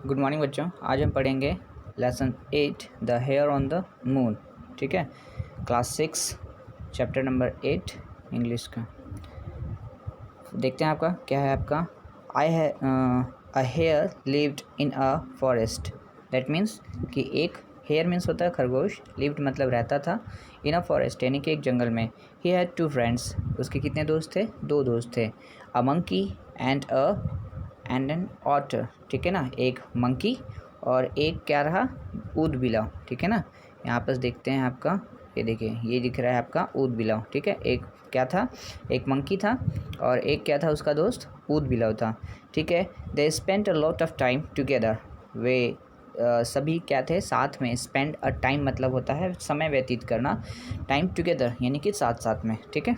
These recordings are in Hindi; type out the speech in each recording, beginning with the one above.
गुड मॉर्निंग बच्चों। आज हम पढ़ेंगे lesson 8 the hair on the moon. ठीक है, क्लास 6 चैप्टर नंबर 8 इंग्लिश का। देखते हैं आपका क्या है। आपका a hare lived in a forest. That means कि एक हेयर मीन्स होता है खरगोश, लिव्ड मतलब रहता था, इन अ फॉरेस्ट यानी कि एक जंगल में। He had 2 friends. उसके कितने दोस्त थे? 2 दोस्त थे। A monkey and an otter. ठीक है ना, एक मंकी और एक क्या रहा? ऊद बिलाव। ठीक है ना, यहाँ पर देखते हैं आपका, ये देखिए, ये दिख रहा है आपका ऊद बिलाव। ठीक है, एक क्या था? एक मंकी था और एक क्या था? उसका दोस्त ऊद बिलाव था। ठीक है, they spend a lot of time together. वे सभी क्या थे? साथ में। स्पेंड अ टाइम मतलब होता है समय व्यतीत करना, टाइम टुगेदर यानी कि साथ साथ में। ठीक है,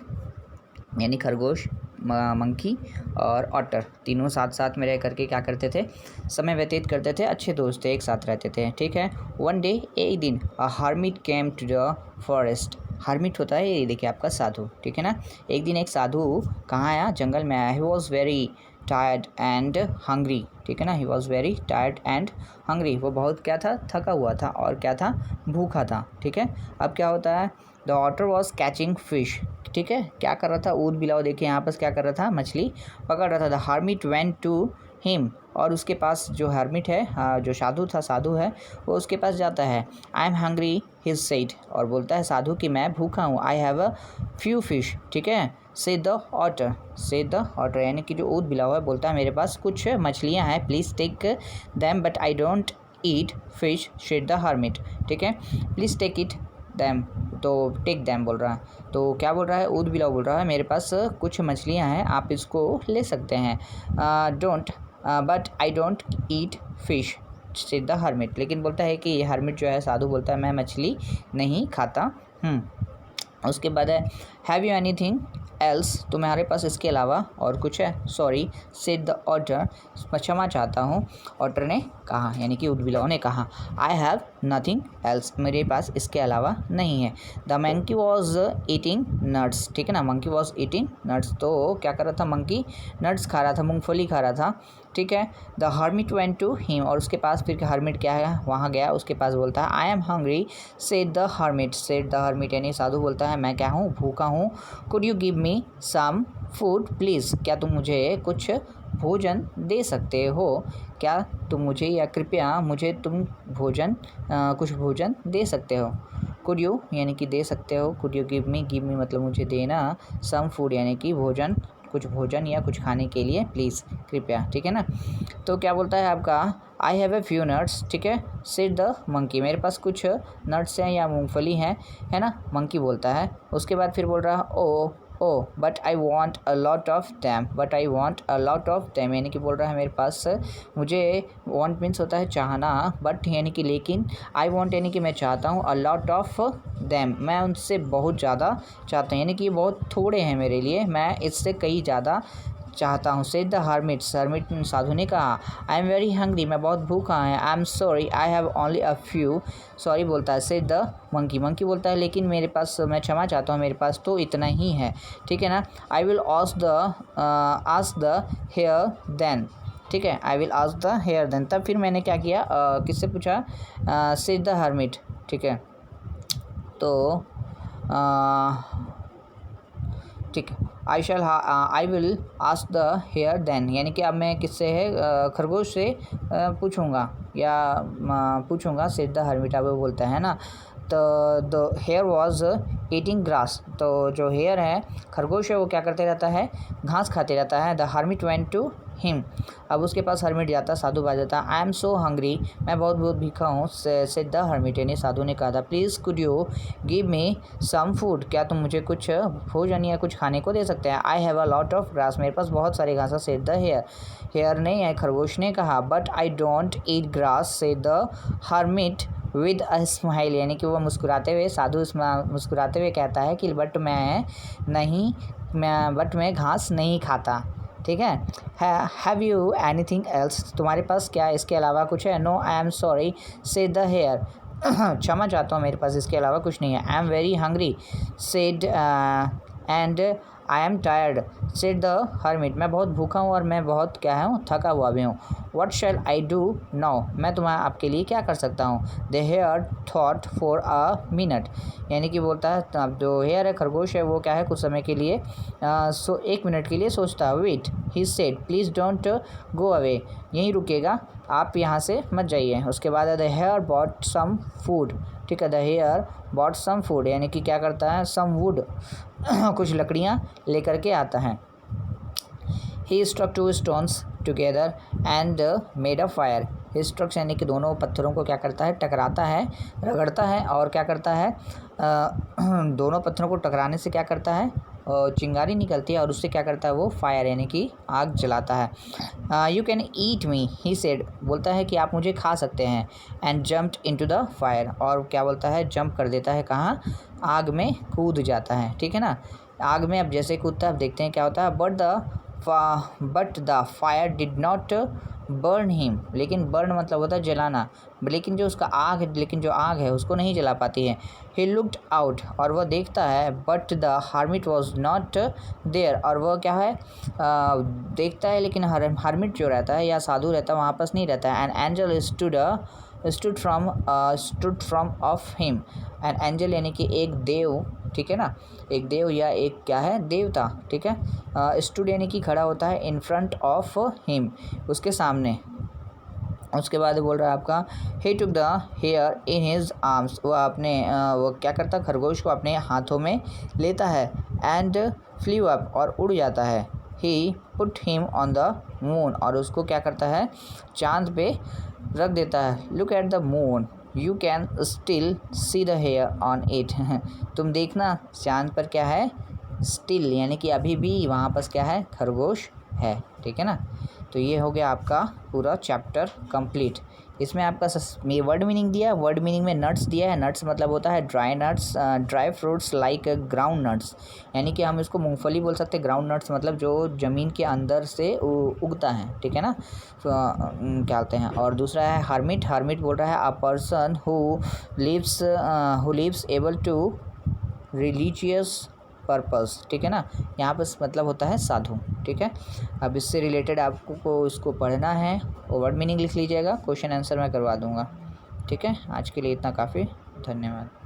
यानी खरगोश, मंकी और ऑटर तीनों साथ साथ में रह करके क्या करते थे? समय व्यतीत करते थे। अच्छे दोस्त थे, एक साथ रहते थे। ठीक है, वन डे, एक दिन, a hermit came to the forest. Hermit होता है, ये देखिए आपका साधु। ठीक है ना, एक दिन एक साधु कहाँ आया? जंगल में आया। He was very tired and hungry. ठीक है ना, he was very tired and hungry. वो बहुत क्या था? थका हुआ था और क्या था? भूखा था। ठीक है, अब क्या होता है? The otter was catching fish. ठीक है, क्या कर रहा था? ऊद बिलाव देखिए यहाँ पर क्या कर रहा था? मछली पकड़ रहा था। The hermit went to him. और उसके पास जो हार्मिट है, जो साधु है, वो उसके पास जाता है। I am hungry his said. और बोलता है साधु कि मैं भूखा हूँ। I have a few fish. ठीक है, से द ऑटर यानी कि जो ऊद बिलाव है, बोलता है मेरे पास कुछ मछलियाँ हैं, please take them but I don't eat fish, said the hermit. ठीक है, प्लीज़ टेक इट दैम, तो टेक दैम बोल रहा है। तो क्या बोल रहा है? ऊद बिलाव बोल रहा है मेरे पास कुछ मछलियाँ हैं, आप इसको ले सकते हैं। Don't but I don't eat fish, said the hermit. लेकिन बोलता है कि ये हर्मिट जो है, साधु बोलता है मैं मछली नहीं खाता हूँ। उसके बाद है हैव यू एनीथिंग एल्स, तुम्हारे पास इसके अलावा और कुछ है? सॉरी सेड द ऑटर, क्षमा चाहता हूँ, ऑटर ने कहा, यानी कि ऊद बिलाव ने कहा। आई हैव नथिंग एल्स, मेरे पास इसके अलावा नहीं है। The monkey was eating nuts. ठीक है ना, मंकी वॉज ईटिंग नट्स, तो क्या कर रहा था? मंकी नट्स खा रहा था, मूंगफली खा रहा था। ठीक है, the hermit went to him. और उसके पास फिर हर्मिट क्या है? वहाँ गया, उसके पास बोलता है I am hungry said the hermit यानी साधु बोलता है मैं क्या हूँ? भूखा हूँ। Could you give me some food please, क्या तुम मुझे कुछ भोजन दे सकते हो? क्या तुम मुझे, या कृपया मुझे तुम कुछ भोजन दे सकते हो? कुड यू यानी कि दे सकते हो, कुड यू गिव मी मतलब मुझे देना, सम फूड यानी कि भोजन, कुछ भोजन या कुछ खाने के लिए, प्लीज़ कृपया। ठीक है ना, तो क्या बोलता है आपका? I have a few nuts. ठीक है, सेड द मंकी, मेरे पास कुछ नट्स हैं या मूंगफली हैं, है ना, मंकी बोलता है। उसके बाद फिर बोल रहा है oh but I want a lot of them, यानी कि बोल रहा है मेरे पास, मुझे वॉन्ट मीन्स होता है चाहना, बट यानी कि लेकिन, आई वॉन्ट यानी कि मैं चाहता हूँ, अ लॉट ऑफ दैम, मैं उनसे बहुत ज़्यादा चाहता हूँ, यानी कि ये बहुत थोड़े हैं मेरे लिए, मैं इससे कई ज़्यादा चाहता हूँ। सेड द हर्मिट साधु ने कहा। आई एम वेरी हंग्री, मैं बहुत भूखा है। I am sorry I have only a few, sorry बोलता है। सेड द मंकी बोलता है लेकिन मेरे पास, मैं क्षमा चाहता हूँ, मेरे पास तो इतना ही है। ठीक है ना, I will ask the hare then. ठीक है, I will ask the hare then, तब फिर मैंने क्या किया? किससे पूछा? Said the hermit. ठीक है, तो ठीक है, I will ask the hare then, यानी कि अब मैं किससे है? खरगोश से पूछूंगा या पूछूंगा। सेड द हर्मिट अब वो बोलता है ना, तो the hare was eating grass, तो जो हेयर है, खरगोश है, वो क्या करते रहता है? घास खाते रहता है। The hermit went to him, अब उसके पास हर्मिट जाता, साधु बाज जाता। आई एम सो हंग्री, मैं बहुत भूखा हूँ। सेड द हर्मिट यानी साधु ने कहा था। Please could you give me some food, क्या तुम मुझे कुछ भोजन या कुछ खाने को दे सकते हैं? I have a lot of grass, मेरे पास बहुत सारे घास है। सेड द हेयर ने या खरगोश ने कहा। But I don't eat grass, said the hermit with a smile, यानी कि वो मुस्कुराते हुए, साधु मुस्कुराते हुए कहता है कि बट मैं घास नहीं खाता। ठीक है, हैव यू एनीथिंग एल्स, तुम्हारे पास क्या इसके अलावा कुछ है? No I am sorry said the hare, क्षमा चाहता हूँ, मेरे पास इसके अलावा कुछ नहीं है। I am very hungry said and I am tired said the hermit, मैं बहुत भूखा हूँ और मैं बहुत क्या हूँ, थका हुआ भी हूँ। What shall I do now, मैं तुम्हारा आपके लिए क्या कर सकता हूँ। The hare thought for a minute, यानी कि बोलता है अब जो हेयर है, खरगोश है, वो क्या है कुछ समय के लिए 1 मिनट के लिए सोचता है। Wait he said please don't go away, यहीं रुकेगा, आप यहाँ से मत जाइए। उसके बाद the hare bought some food, ठीक है, the hare bought some food, यानी कि क्या करता है, सम वुड कुछ लकड़ियाँ लेकर के आता है। He struck 2 stones together and made a fire, he strikes यानी कि दोनों पत्थरों को क्या करता है, टकराता है, रगड़ता है, और क्या करता है दोनों पत्थरों को टकराने से क्या करता है, चिंगारी निकलती है, और उससे क्या करता है वो, फायर यानी कि आग जलाता है। You can eat me he said, बोलता है कि आप मुझे खा सकते हैं। And jumped into the fire, और क्या बोलता है, जंप कर देता है, कहाँ, आग में कूद जाता है, ठीक है ना। आग में अब जैसे कूदता है, अब देखते हैं क्या होता है। But the fire did not burn him, लेकिन बर्न मतलब होता है जलाना, लेकिन जो उसका आग है, लेकिन जो आग है उसको नहीं जला पाती है। ही लुक्ड आउट, और वह देखता है, but the hermit was not there, और वह क्या है, देखता है, लेकिन हार्मिट जो रहता है या साधु रहता है वहाँ पास नहीं रहता है। An angel stood from of him, an angel यानी कि एक देव, ठीक है ना, एक देव या एक क्या है, देवता, ठीक है। स्टूड यानी कि खड़ा होता है, इन फ्रंट ऑफ हिम, उसके सामने। उसके बाद बोल रहा है आपका, he took the hare in his arms, वो अपने वो क्या करता है, खरगोश को अपने हाथों में लेता है। एंड फ्ल्यू अप, और उड़ जाता है। He put him on the moon, और उसको क्या करता है, चांद पे रख देता है। Look at the moon you can still see the hair on it, तुम देखना चांद पर क्या है, स्टिल यानी कि अभी भी वहाँ पर क्या है, खरगोश है, ठीक है ना। तो ये हो गया आपका पूरा चैप्टर कंप्लीट। इसमें आपका वर्ड मीनिंग दिया है, वर्ड मीनिंग में नट्स दिया है, नट्स मतलब होता है dry nuts, dry fruits like ground nuts, यानी कि हम इसको मूंगफली बोल सकते हैं। ग्राउंड नट्स मतलब जो ज़मीन के अंदर से उगता है, ठीक है ना, तो क्या कहते हैं। और दूसरा है हर्मिट, हर्मिट बोल रहा है a person who lives able to religious purpose, ठीक है ना, यहाँ पर मतलब होता है साधु, ठीक है। अब इससे रिलेटेड आपको को इसको पढ़ना है, वर्ड मीनिंग लिख लीजिएगा, क्वेश्चन आंसर मैं करवा दूंगा, ठीक है। आज के लिए इतना काफ़ी, धन्यवाद।